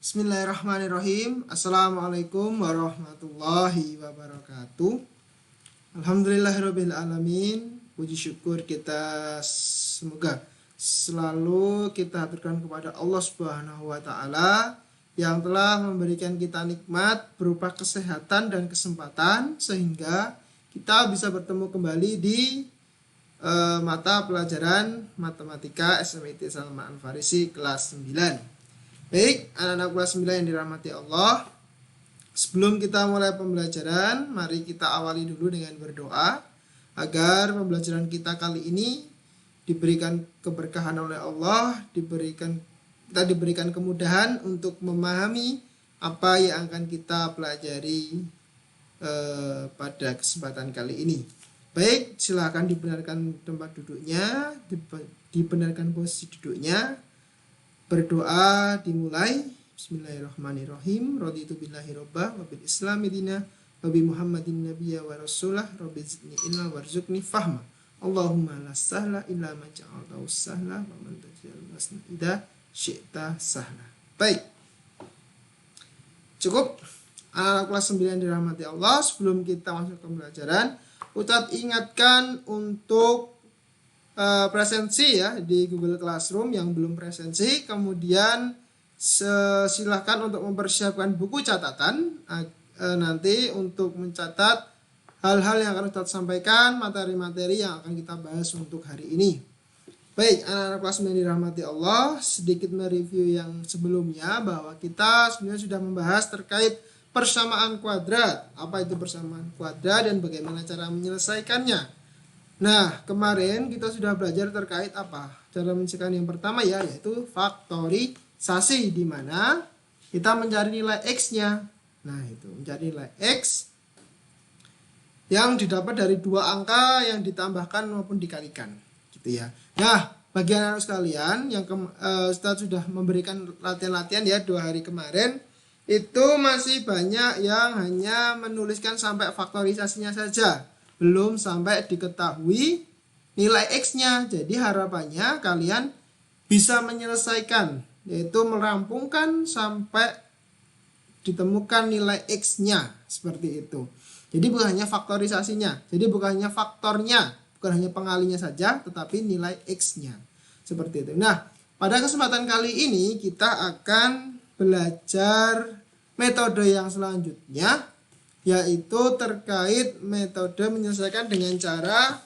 Bismillahirrahmanirrahim. Assalamualaikum warahmatullahi wabarakatuh. Alhamdulillahirabbil alamin. Puji syukur kita semoga selalu kita haturkan kepada Allah Subhanahu wa taala yang telah memberikan kita nikmat berupa kesehatan dan kesempatan sehingga kita bisa bertemu kembali di mata pelajaran matematika SMIT Salman Al-Farisi kelas 9. Baik, anak-anak kelas 9 yang dirahmati Allah, sebelum kita mulai pembelajaran, mari kita awali dulu dengan berdoa agar pembelajaran kita kali ini diberikan keberkahan oleh Allah, kita diberikan kemudahan untuk memahami apa yang akan kita pelajari pada kesempatan kali ini. Baik, silakan dibenarkan tempat duduknya, dibenarkan posisi duduknya. Berdoa dimulai. Bismillahirrahmanirrahim. Raditu billahi rabbah wa bil islami dinah wa bi Muhammadin nabiyya wa rasulah rabbi zidni ilma warzuqni fahma. Allahumma la sahla illa ma ja'altahu sahla wa man taj'al wasna idza syi'ta sahla. Baik. Cukup anak kelas 9 dirahmati Allah, sebelum kita masuk ke pembelajaran, Ustadz ingatkan untuk presensi ya di Google Classroom. Yang belum presensi kemudian silahkan untuk mempersiapkan buku catatan nanti untuk mencatat hal-hal yang akan Ustadz sampaikan, materi-materi yang akan kita bahas untuk hari ini. Baik, anak-anak kelas 9 dirahmati Allah, sedikit mereview yang sebelumnya bahwa kita sebenarnya sudah membahas terkait persamaan kuadrat. Apa itu persamaan kuadrat dan bagaimana cara menyelesaikannya. Nah, kemarin kita sudah belajar terkait apa? Cara menyelesaikan yang pertama yaitu faktorisasi, di mana kita mencari nilai X-nya. Nah, itu mencari nilai X yang didapat dari dua angka yang ditambahkan maupun dikalikan, gitu ya. Nah, bagi anak sekalian yang Ustadz sudah memberikan latihan-latihan ya 2 hari kemarin, itu masih banyak yang hanya menuliskan sampai faktorisasinya saja, belum sampai diketahui nilai X-nya. Jadi harapannya kalian bisa menyelesaikan, yaitu merampungkan sampai ditemukan nilai X-nya, seperti itu. Jadi bukan hanya faktorisasinya, jadi bukan hanya faktornya, bukan hanya pengalinya saja, tetapi nilai X-nya, seperti itu. Nah, pada kesempatan kali ini kita akan belajar metode yang selanjutnya, yaitu terkait metode menyelesaikan dengan cara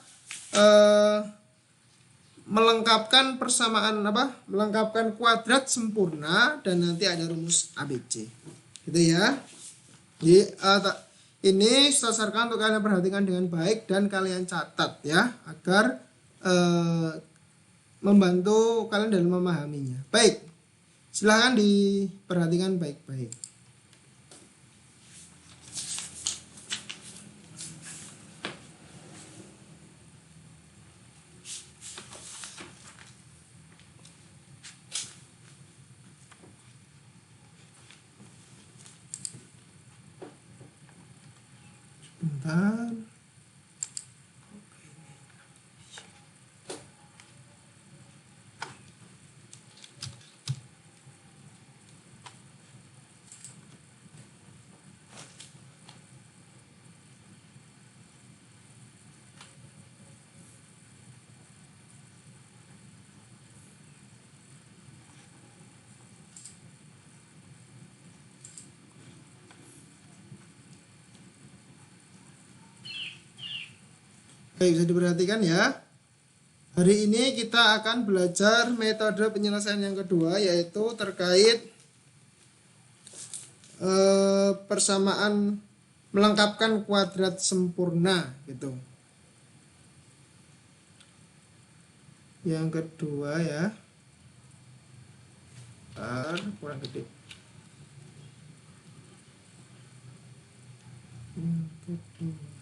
melengkapkan persamaan melengkapkan kuadrat sempurna dan nanti ada rumus ABC, gitu ya. Jadi ini sarankan untuk kalian perhatikan dengan baik dan kalian catat ya, agar membantu kalian dalam memahaminya. Baik, silahkan diperhatikan baik-baik. Bentar. Baik, bisa diperhatikan ya. Hari ini kita akan belajar metode penyelesaian yang kedua, yaitu terkait persamaan melengkapkan kuadrat sempurna, gitu. Yang kedua ya. Kurang gede. Yang kedua.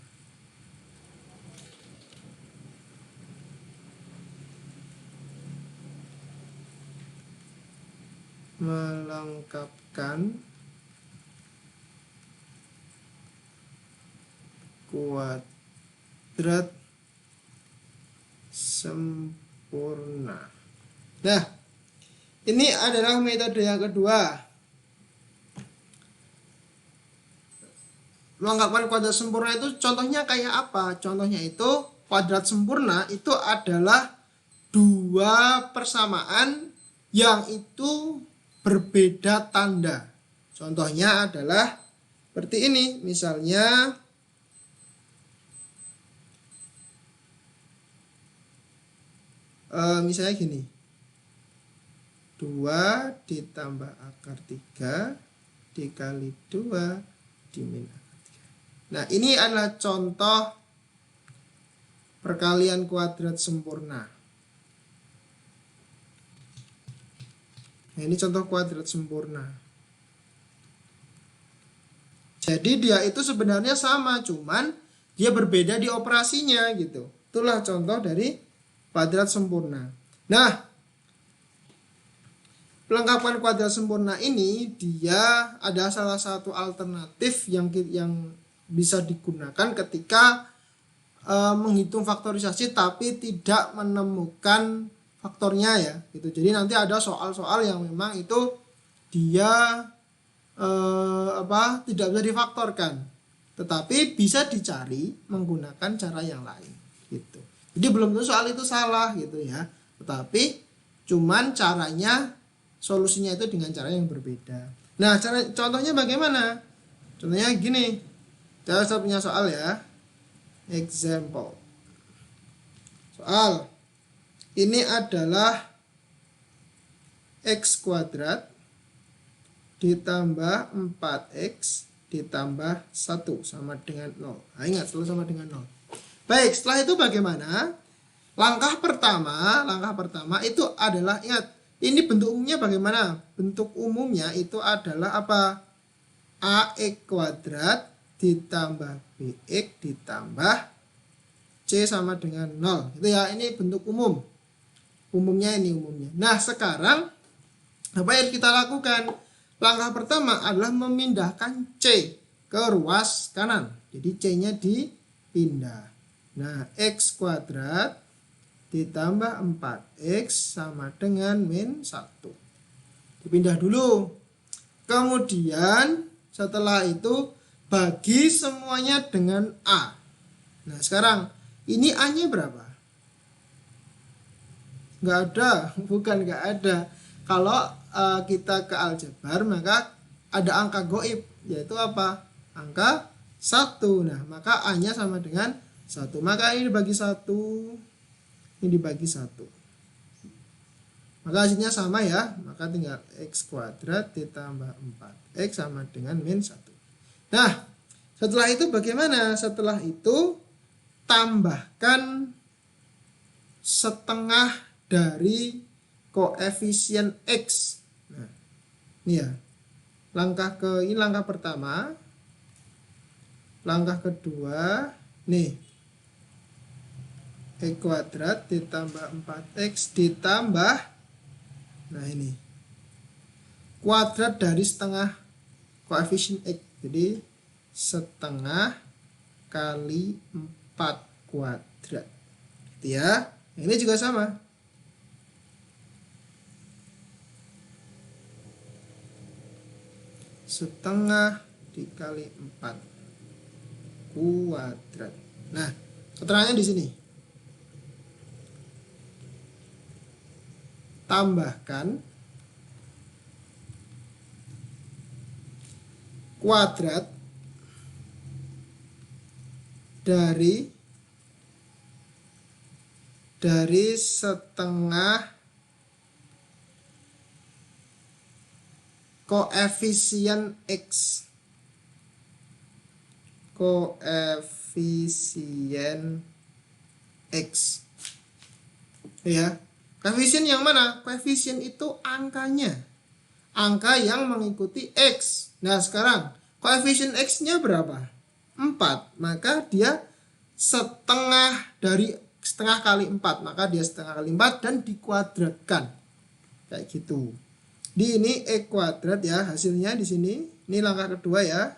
Melengkapkan kuadrat sempurna. Nah, ini adalah metode yang kedua. melengkapkan kuadrat sempurna itu contohnya kayak apa? Contohnya itu kuadrat sempurna itu adalah dua persamaan yang itu berbeda tanda. Contohnya adalah seperti ini, misalnya misalnya gini, 2 ditambah akar 3 dikali 2 dimin akar 3. Nah, ini adalah contoh perkalian kuadrat sempurna. Nah, ini contoh kuadrat sempurna. Jadi dia itu sebenarnya sama, cuman dia berbeda di operasinya gitu. Itulah contoh dari kuadrat sempurna. Nah, pelengkapan kuadrat sempurna ini dia ada salah satu alternatif yang bisa digunakan ketika menghitung faktorisasi tapi tidak menemukan faktornya ya gitu. Jadi nanti ada soal-soal yang memang itu dia tidak bisa difaktorkan, tetapi bisa dicari menggunakan cara yang lain gitu. Jadi belum tentu soal itu salah gitu ya, tetapi cuman caranya, solusinya itu dengan cara yang berbeda. Nah, contohnya bagaimana? Contohnya gini, saya punya soal ya. Example. Soal ini adalah x kuadrat ditambah 4x ditambah 1 sama dengan 0. Nah, ingat selalu sama dengan 0. Baik, setelah itu bagaimana? Langkah pertama itu adalah, ingat, ini bentuk umumnya bagaimana? Bentuk umumnya itu adalah apa? AX kuadrat ditambah BX ditambah C sama dengan 0. Itu ya, ini bentuk umum. Umumnya ini umumnya. Nah, sekarang apa yang kita lakukan? Langkah pertama adalah memindahkan C ke ruas kanan. Jadi C-nya dipindah. Nah, X kuadrat ditambah 4X sama dengan min 1. Dipindah dulu. Kemudian setelah itu bagi semuanya dengan A. Nah, sekarang ini A-nya berapa? Nggak ada, bukan nggak ada. Kalau kita ke aljabar maka ada angka goib, yaitu apa? Angka 1. Nah, maka A-nya sama dengan 1. Maka ini dibagi 1, ini dibagi 1. Maka hasilnya sama ya. Maka tinggal X kuadrat ditambah 4X sama dengan min 1. Nah, setelah itu bagaimana? Setelah itu tambahkan setengah dari koefisien X. Nah, ini ya. Ini langkah pertama. Langkah kedua, nih. X kuadrat ditambah 4X ditambah, nah ini, kuadrat dari setengah koefisien X. Jadi setengah kali 4 kuadrat gitu ya. Ini juga sama. Setengah dikali 4 kuadrat. Nah, keterangannya di sini. Tambahkan kuadrat dari setengah koefisien X. Koefisien X. Ya. Koefisien yang mana? Koefisien itu angkanya. Angka yang mengikuti X. Nah, sekarang koefisien X-nya berapa? 4. Maka dia setengah kali 4. Maka dia setengah kali 4 dan dikuadratkan. Kayak gitu. Ini X kuadrat ya, hasilnya di sini. Ini langkah kedua ya.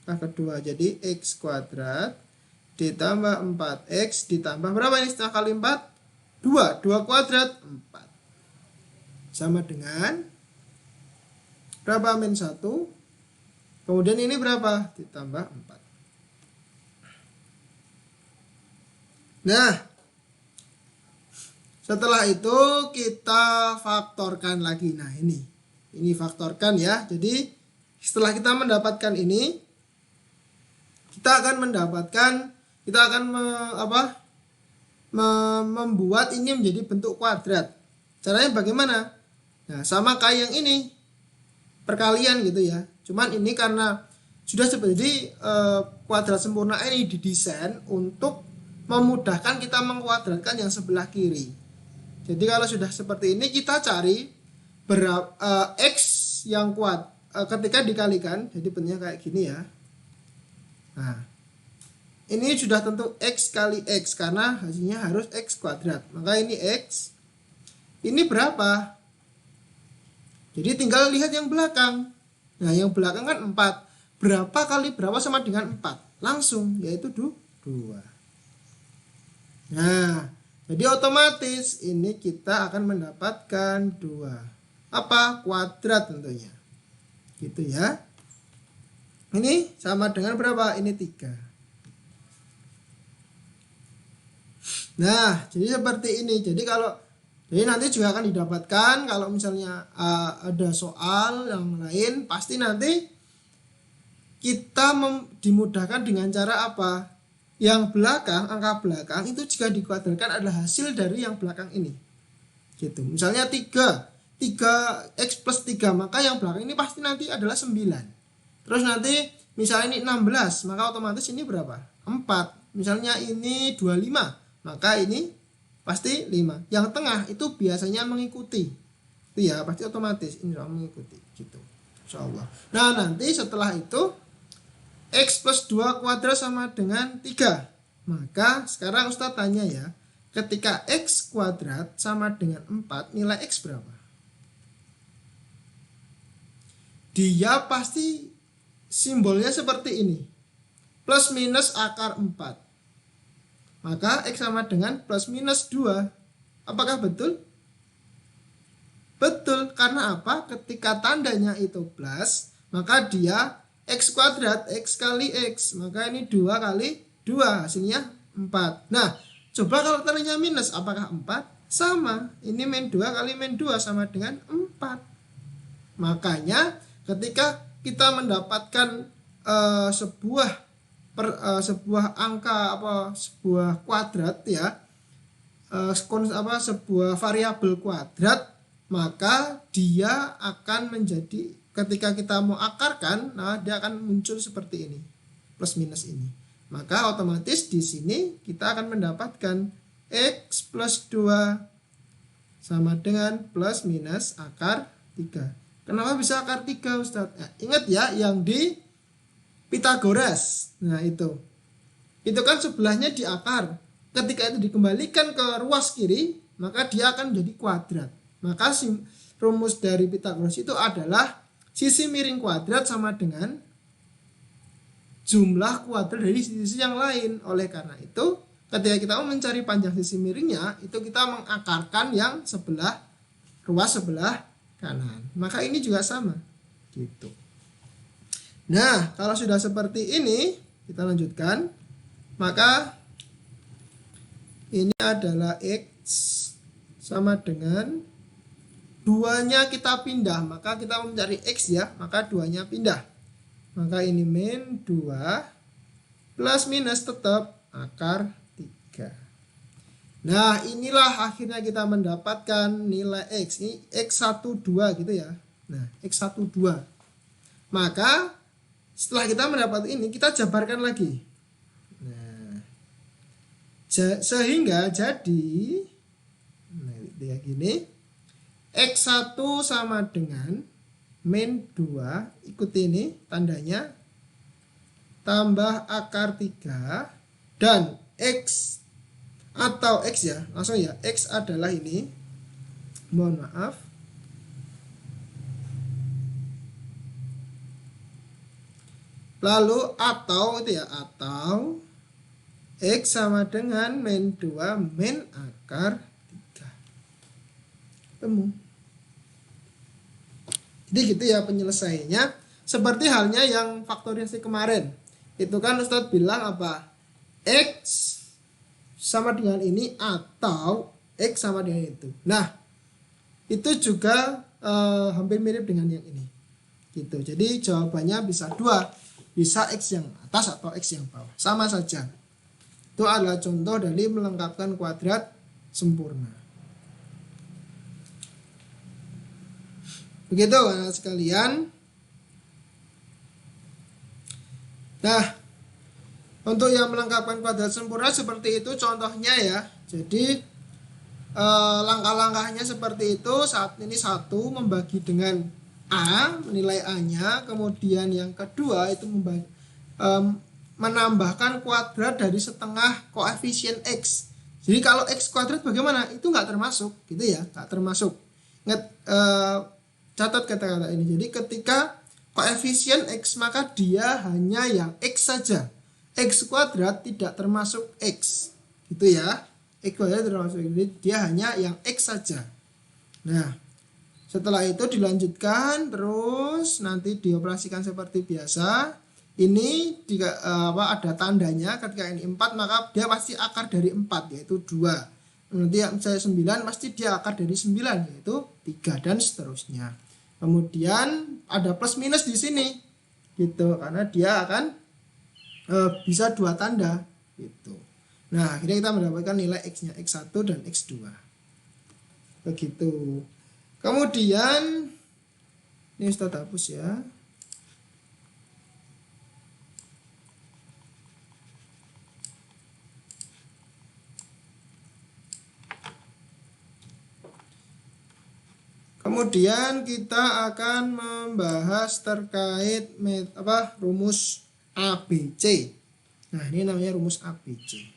Langkah kedua. Jadi X kuadrat ditambah 4X ditambah berapa ini setengah kali 4? 2 kuadrat 4. Sama dengan berapa min 1? Kemudian ini berapa? Ditambah 4. Nah, setelah itu kita faktorkan lagi. Nah, ini faktorkan ya. Jadi setelah kita mendapatkan ini, kita akan membuat ini menjadi bentuk kuadrat. Caranya bagaimana? Nah, sama kayak yang ini, perkalian gitu ya. Cuman ini karena sudah seperti kuadrat sempurna ini didesain untuk memudahkan kita mengkuadratkan yang sebelah kiri. Jadi kalau sudah seperti ini, kita cari berapa x yang kuat ketika dikalikan. Jadi bentuknya kayak gini ya. Nah, ini sudah tentu x kali x karena hasilnya harus x kuadrat. Maka ini x. Ini berapa? Jadi tinggal lihat yang belakang. Nah, yang belakang kan 4. Berapa kali berapa sama dengan 4? Langsung, yaitu 2. Nah, jadi otomatis ini kita akan mendapatkan 2. Apa? Kuadrat tentunya. Gitu ya. Ini sama dengan berapa? Ini 3. Nah, jadi seperti ini. Jadi nanti juga akan didapatkan kalau misalnya ada soal yang lain, pasti nanti kita dimudahkan dengan cara apa? Yang belakang, angka belakang itu jika dikuadratkan adalah hasil dari yang belakang ini. Gitu. Misalnya 3x plus 3, maka yang belakang ini pasti nanti adalah 9. Terus nanti misalnya ini 16, maka otomatis ini berapa? 4. Misalnya ini 25, maka ini pasti 5. Yang tengah itu biasanya mengikuti. Itu ya, pasti otomatis ini mengikuti gitu. Insyaallah. Nah, nanti setelah itu x plus 2 kuadrat sama dengan 3. Maka sekarang Ustadz tanya ya, ketika x kuadrat sama dengan 4, nilai x berapa? Dia pasti simbolnya seperti ini. Plus minus akar 4. Maka x sama dengan plus minus 2. Apakah betul? Betul, karena apa? Ketika tandanya itu plus, maka dia x kuadrat, x kali x. Maka ini 2 kali 2, hasilnya 4. Nah, coba kalau tandanya minus, apakah 4? Sama, ini min 2 kali min 2 sama dengan 4. Makanya ketika kita mendapatkan sebuah angka sebuah kuadrat ya, sebuah variabel kuadrat, maka dia akan menjadi, ketika kita mau akarkan, nah dia akan muncul seperti ini, plus minus ini. Maka otomatis di sini kita akan mendapatkan x plus 2 sama dengan plus minus akar 3. Kenapa bisa akar 3, Ustadz? Ya, ingat ya yang di Pitagoras. Nah, itu kan sebelahnya diakar. Ketika itu dikembalikan ke ruas kiri, maka dia akan menjadi kuadrat. Maka rumus dari Pitagoras itu adalah sisi miring kuadrat sama dengan jumlah kuadrat dari sisi yang lain. Oleh karena itu, ketika kita mau mencari panjang sisi miringnya, itu kita mengakarkan yang ruas sebelah kanan. Maka ini juga sama. Gitu. Nah, kalau sudah seperti ini, kita lanjutkan. Maka ini adalah x sama dengan 2-nya kita pindah. Maka kita mencari x ya, maka 2-nya pindah. Maka ini min 2 plus minus tetap akar 3. Nah, inilah akhirnya kita mendapatkan nilai x. Ini x12 gitu ya. Nah, x12. Maka setelah kita mendapat ini, kita jabarkan lagi. Nah, sehingga jadi kayak gini. X1 sama dengan min 2, ikuti ini tandanya, tambah akar 3, dan x atau x ya, langsung ya, x adalah ini, mohon maaf, lalu atau itu ya, atau x sama dengan min 2 min akar 3. Temu. Jadi gitu ya penyelesaiannya. Seperti halnya yang faktorisasi kemarin. Itu kan Ustadz bilang apa? X sama dengan ini atau X sama dengan itu. Nah, itu juga hampir mirip dengan yang ini. Gitu. Jadi jawabannya bisa dua. Bisa X yang atas atau X yang bawah. Sama saja. Itu adalah contoh dari melengkapkan kuadrat sempurna. Begitu anak sekalian. Nah, untuk yang melengkapkan kuadrat sempurna seperti itu contohnya ya. Jadi langkah-langkahnya seperti itu. Saat ini 1 membagi dengan A, menilai A-nya. Kemudian yang kedua itu menambahkan kuadrat dari setengah koefisien X. Jadi kalau X kuadrat bagaimana? Itu nggak termasuk gitu ya, nggak termasuk. Ingat, catat kata-kata ini. Jadi ketika koefisien X maka dia hanya yang X saja. X kuadrat tidak termasuk X. Gitu ya. X kuadrat termasuk, jadi dia hanya yang X saja. Nah, setelah itu dilanjutkan terus nanti dioperasikan seperti biasa. Ini ada tandanya, ketika ini 4 maka dia pasti akar dari 4 yaitu 2. Nanti yang misalnya 9 pasti dia akar dari 9 yaitu 3 dan seterusnya. Kemudian ada plus minus di sini gitu karena dia akan bisa 2 tanda gitu. Nah, akhirnya kita mendapatkan nilai X-nya X1 dan X2. Begitu. Kemudian ini Ustaz hapus ya. Kemudian kita akan membahas terkait rumus ABC. Nah, ini namanya rumus ABC.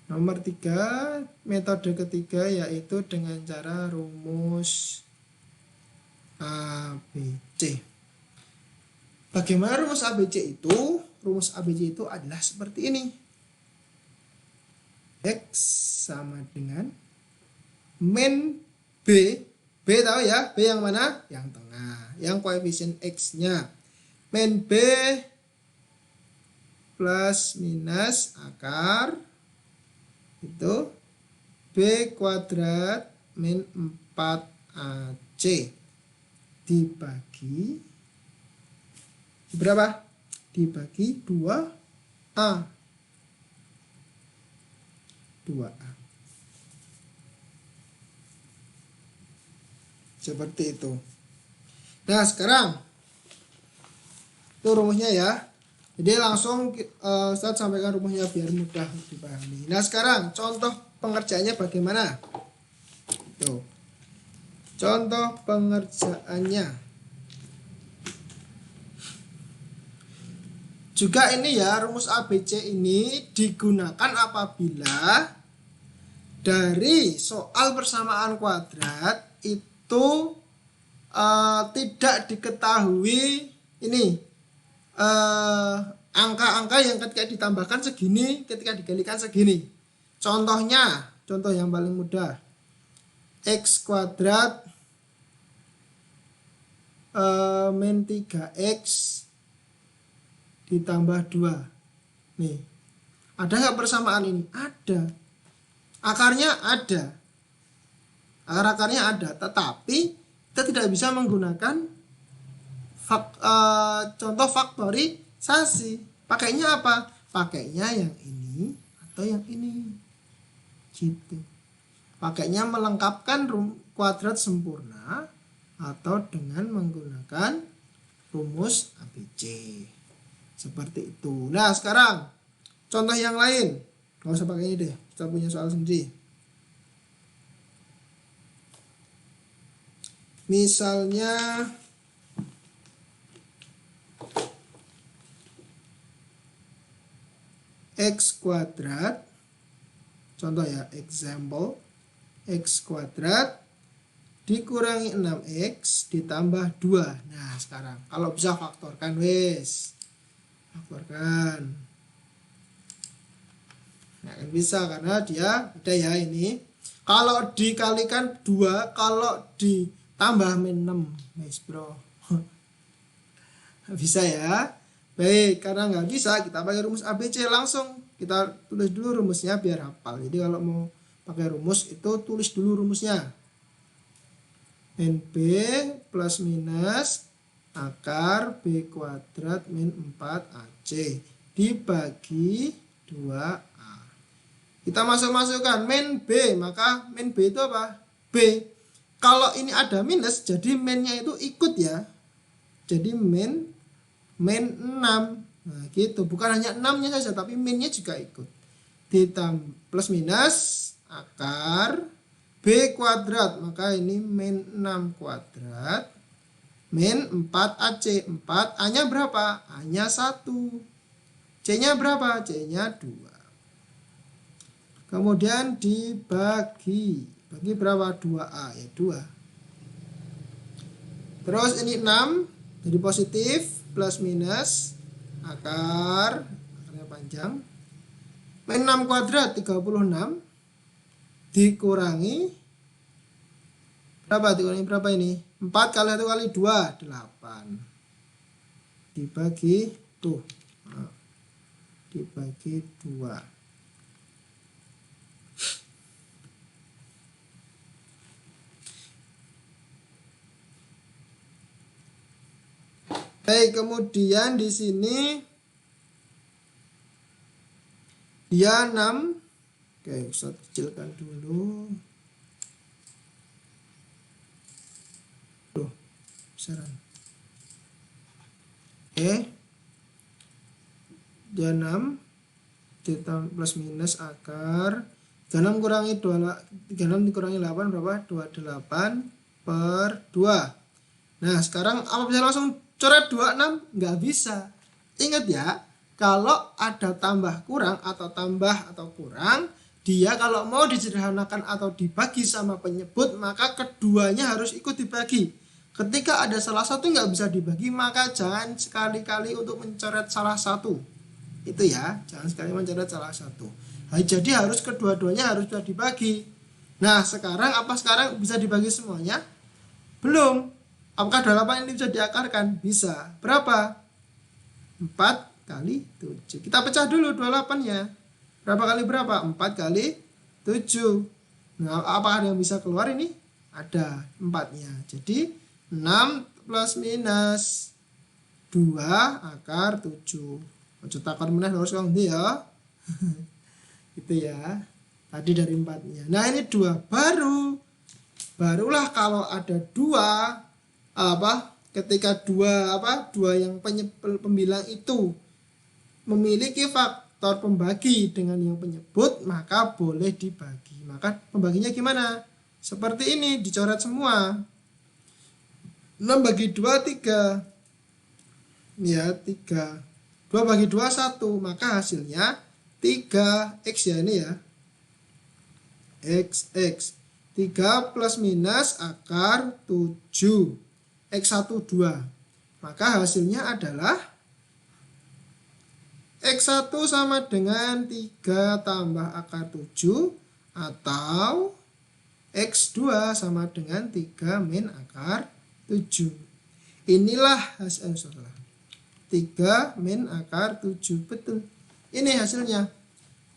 Nomor 3, metode ketiga yaitu dengan cara rumus ABC. Bagaimana rumus ABC itu? Rumus ABC itu adalah seperti ini. X sama dengan min B. B tahu ya? B yang mana? Yang tengah. Yang koefisien X-nya. Min B plus minus akar itu B kuadrat min 4AC dibagi berapa? Dibagi 2A. 2A. Seperti itu. Nah, sekarang itu rumusnya ya. Jadi langsung Ustaz sampaikan rumusnya biar mudah dipahami. Nah, sekarang contoh pengerjaannya bagaimana? Tuh. Contoh pengerjaannya. Juga ini ya, rumus ABC ini digunakan apabila dari soal persamaan kuadrat itu tidak diketahui ini angka-angka yang ketika ditambahkan segini, ketika dikalikan segini. Contohnya, contoh yang paling mudah, X kuadrat min 3X ditambah 2. Nih, ada nggak persamaan ini? Ada. Akarnya ada. Akar-akarnya ada, tetapi kita tidak bisa menggunakan contoh faktorisasi. Pakainya apa? Pakainya yang ini atau yang ini. Gitu. Pakainya melengkapkan kuadrat sempurna atau dengan menggunakan rumus ABC. Seperti itu. Nah, sekarang contoh yang lain. Nggak usah pakai ini deh. Kita punya soal sendiri. Misalnya X kuadrat, contoh ya, example, X kuadrat dikurangi 6X ditambah 2. Nah, sekarang kalau bisa faktorkan wes. Faktorkan. Nah, kan bisa karena dia ada ya ini. Kalau dikalikan 2, kalau di tambah min 6, guys bro. Bisa ya. Baik, karena nggak bisa kita pakai rumus ABC langsung. Kita tulis dulu rumusnya biar hafal. Jadi kalau mau pakai rumus itu tulis dulu rumusnya. Min B plus minus akar B kuadrat min 4AC dibagi 2A. Kita masukkan min B, maka min B itu apa? B. Kalau ini ada minus, jadi minnya itu ikut ya. Jadi min 6. Nah gitu, bukan hanya 6-nya saja, tapi minnya juga ikut. Ditambah plus minus akar B kuadrat, maka ini min 6 kuadrat min 4AC. 4 A-nya berapa? A-nya 1. C-nya berapa? C-nya 2. Kemudian dibagi. Bagi berapa? 2A, ya 2. Terus ini 6 jadi positif, plus minus akarnya panjang. Min 6 kuadrat 36 dikurangi berapa? Dikurangi berapa ini? 4 kali 1 kali 2, 8. Dibagi tuh. Nah, dibagi 2. Baik, kemudian di sini dia 6. Oke, saya kecilkan dulu. Tuh, besaran. Oke. Dia 6 ditambah plus minus akar 36 kurangi 36 dikurangi 8 berapa? 28 per 2. Nah, sekarang apa bisa langsung coret 26? Nggak bisa. Ingat ya, kalau ada tambah kurang atau tambah atau kurang, dia kalau mau disederhanakan atau dibagi sama penyebut, maka keduanya harus ikut dibagi. Ketika ada salah satu nggak bisa dibagi, maka jangan sekali-kali untuk mencoret salah satu. Itu ya, jangan sekali mencoret salah satu. Nah, jadi harus kedua-duanya harus bisa dibagi. Nah, sekarang bisa dibagi semuanya? Belum. Apakah 28 ini bisa diakarkan? Bisa. Berapa? 4 kali 7. Kita pecah dulu 28-nya. Berapa kali berapa? 4 kali 7. Nah, apakah yang bisa keluar ini? Ada 4-nya. Jadi 6 plus minus 2 akar 7. Ojo takon meneh harus kong ya. Itu ya. Tadi dari 4-nya. Nah, ini 2 barulah kalau ada 2 ketika dua yang pembilang itu memiliki faktor pembagi dengan yang penyebut, maka boleh dibagi. Maka pembaginya gimana? Seperti ini, dicoret semua. 6 bagi 2 3. Ya, 3. 2 bagi 2 1, maka hasilnya 3x ya ini ya. X 3 plus minus akar 7. X1 2. Maka hasilnya adalah X1 sama dengan 3 tambah akar 7 atau X2 sama dengan 3 min akar 7. Inilah hasil 3 min akar 7. Betul. Ini hasilnya.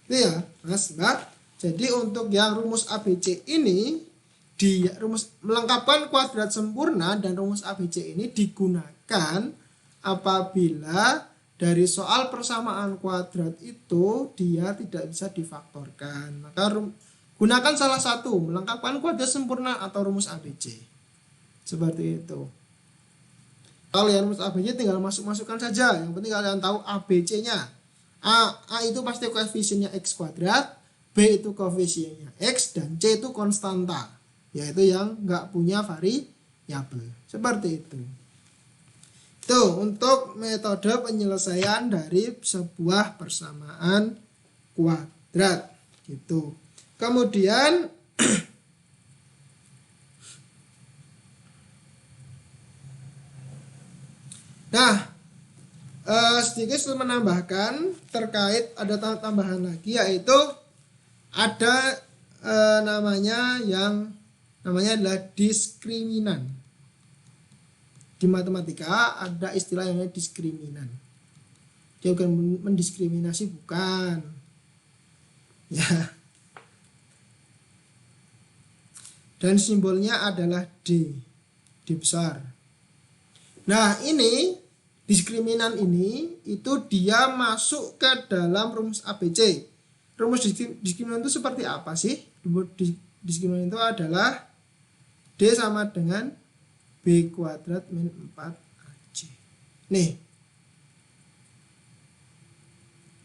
Itu ya, Mas, Mbak. Jadi untuk yang rumus ABC ini, di rumus melengkapkan kuadrat sempurna dan rumus ABC ini digunakan apabila dari soal persamaan kuadrat itu dia tidak bisa difaktorkan. Maka gunakan salah satu, melengkapkan kuadrat sempurna atau rumus ABC. Seperti itu. Kalau yang rumus ABC tinggal masukkan saja. Yang penting kalian tahu ABC-nya. A itu pasti koefisiennya X kuadrat, B itu koefisiennya X, dan C itu konstanta, yaitu yang nggak punya variabel. Seperti itu. Itu untuk metode penyelesaian dari sebuah persamaan kuadrat. Gitu. Kemudian sedikit menambahkan terkait ada tambahan lagi, yaitu ada namanya yang namanya adalah diskriminan. Di matematika ada istilah yang namanya diskriminan. Dia bukan mendiskriminasi, bukan. Ya. Dan simbolnya adalah D besar. Nah, ini diskriminan ini itu dia masuk ke dalam rumus ABC. Rumus diskriminan itu seperti apa sih? Diskriminan itu adalah D sama dengan B kuadrat min 4AC. Nih.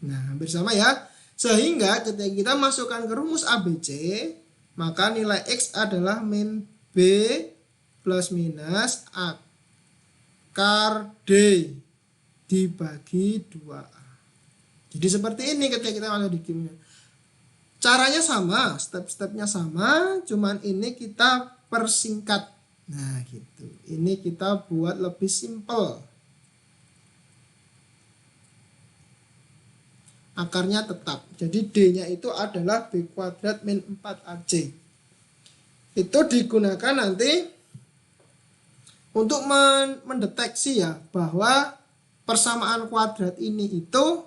Nah, hampir sama ya. Sehingga ketika kita masukkan ke rumus ABC, maka nilai X adalah min B plus minus akar D dibagi 2A. Jadi seperti ini ketika kita masuk diskriminan. Caranya sama, step-stepnya sama, cuman ini kita persingkat. Nah gitu, ini kita buat lebih simple. Akarnya tetap, jadi D-nya itu adalah B kuadrat min 4AC. Itu digunakan nanti untuk mendeteksi ya, bahwa persamaan kuadrat ini itu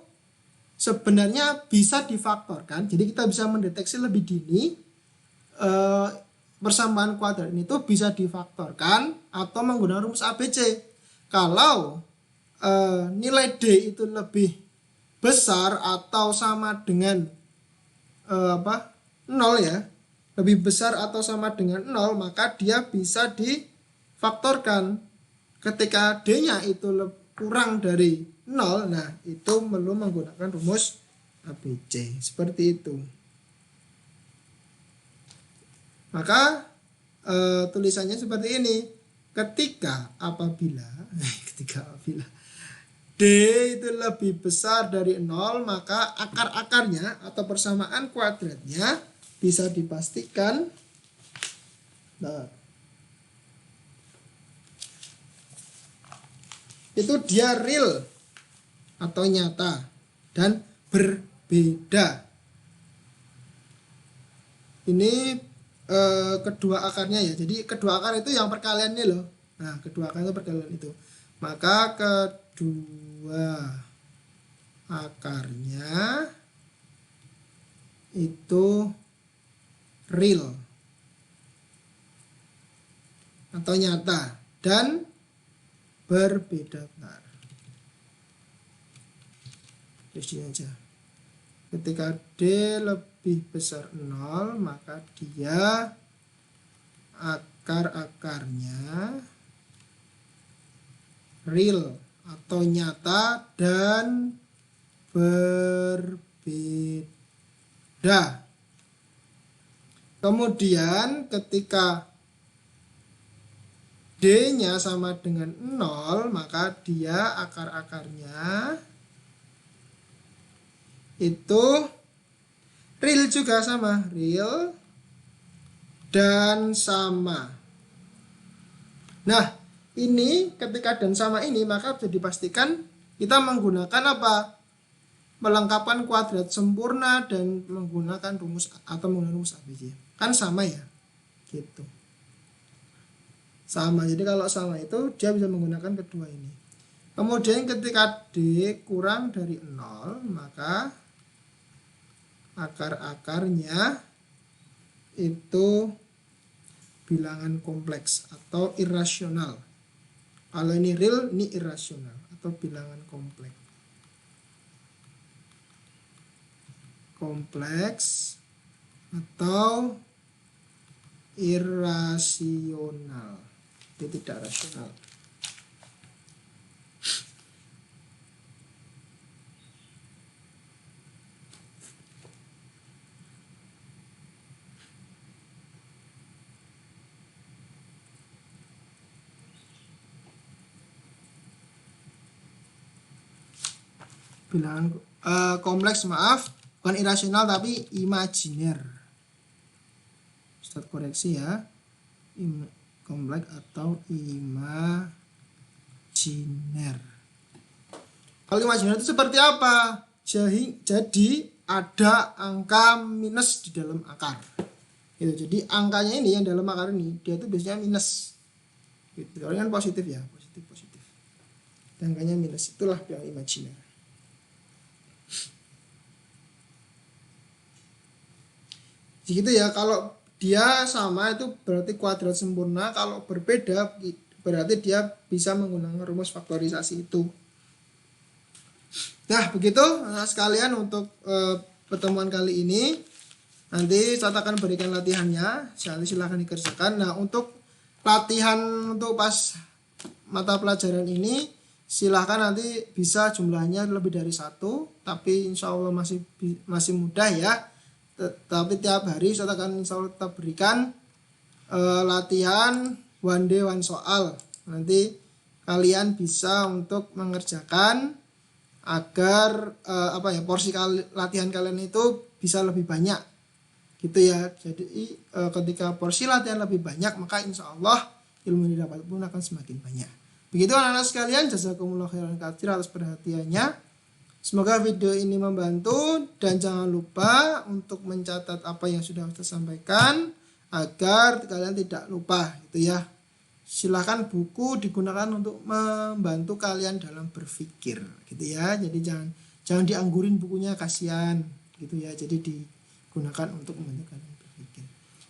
sebenarnya bisa difaktorkan. Jadi kita bisa mendeteksi lebih dini persamaan kuadrat ini tuh bisa difaktorkan atau menggunakan rumus ABC. Kalau nilai D itu lebih besar atau sama dengan 0 ya, lebih besar atau sama dengan 0, maka dia bisa difaktorkan. Ketika D-nya itu kurang dari 0, nah itu perlu menggunakan rumus ABC. Seperti itu. Maka tulisannya seperti ini. Ketika apabila D itu lebih besar dari 0, maka akar-akarnya atau persamaan kuadratnya bisa dipastikan itu dia real atau nyata dan berbeda. Ini kedua akarnya ya. Jadi kedua akar itu yang perkalian ini loh. Nah, kedua akar itu perkalian itu. Maka kedua akarnya itu real atau nyata dan berbeda. Bentar. Terus ini aja. Ketika D lebih besar 0, maka dia akar-akarnya real atau nyata dan berbeda. Kemudian ketika D-nya sama dengan 0, maka dia akar-akarnya itu real juga, sama real dan sama. Nah, ini ketika dan sama ini maka bisa dipastikan kita menggunakan apa? Melengkapkan kuadrat sempurna dan menggunakan rumus atau menggunakan rumus ABC. Kan sama ya? Gitu. Sama. Jadi kalau sama itu dia bisa menggunakan kedua ini. Kemudian ketika D kurang dari 0, maka akar-akarnya itu bilangan kompleks atau irasional. Kalau ini real, ini irasional atau bilangan kompleks. Kompleks atau irasional. Itu tidak rasional. Bilangan kompleks, maaf, bukan irasional tapi imajiner. Ustaz koreksi ya, kompleks atau imajiner. Kalau imajiner itu seperti apa? Jadi ada angka minus di dalam akar. gitu. Jadi angkanya ini yang dalam akar ini dia tuh biasanya minus gitu. Kalau kan positif ya, positif. Dan angkanya minus, itulah yang imajiner. Gitu ya, kalau dia sama itu berarti kuadrat sempurna, kalau berbeda berarti dia bisa menggunakan rumus faktorisasi itu. Nah begitu sekalian untuk pertemuan kali ini. Nanti saya akan berikan latihannya, silahkan dikerjakan. Nah untuk latihan untuk pas mata pelajaran ini silahkan nanti bisa jumlahnya lebih dari 1, tapi insya Allah masih mudah ya. Tapi tiap hari saya akan insya Allah tetap berikan latihan one day one soal. Nanti kalian bisa untuk mengerjakan agar porsi latihan kalian itu bisa lebih banyak gitu ya. Jadi ketika porsi latihan lebih banyak, maka insya Allah ilmu yang didapat pun akan semakin banyak. Begitu anak-anak sekalian, jazakumullah khairan katsir atas perhatiannya. Semoga video ini membantu, dan jangan lupa untuk mencatat apa yang sudah saya sampaikan agar kalian tidak lupa gitu ya. Silahkan buku digunakan untuk membantu kalian dalam berpikir gitu ya. Jadi jangan dianggurin bukunya, kasihan gitu ya. Jadi digunakan untuk membantu kalian berpikir.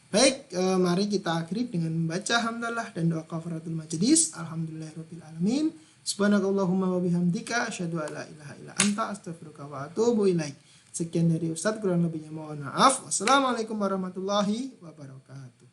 Baik, mari kita akhiri dengan membaca hamdalah dan doa kafaratul majlis. Alhamdulillahirabbil alamin. Subhanakallahumma wa bihamdika asyhadu an la ilaha illa anta astaghfiruka wa atubu ilaik. Sekian dari Ustadz, kurang lebihnya mohon maaf. Wassalamualaikum warahmatullahi wabarakatuh.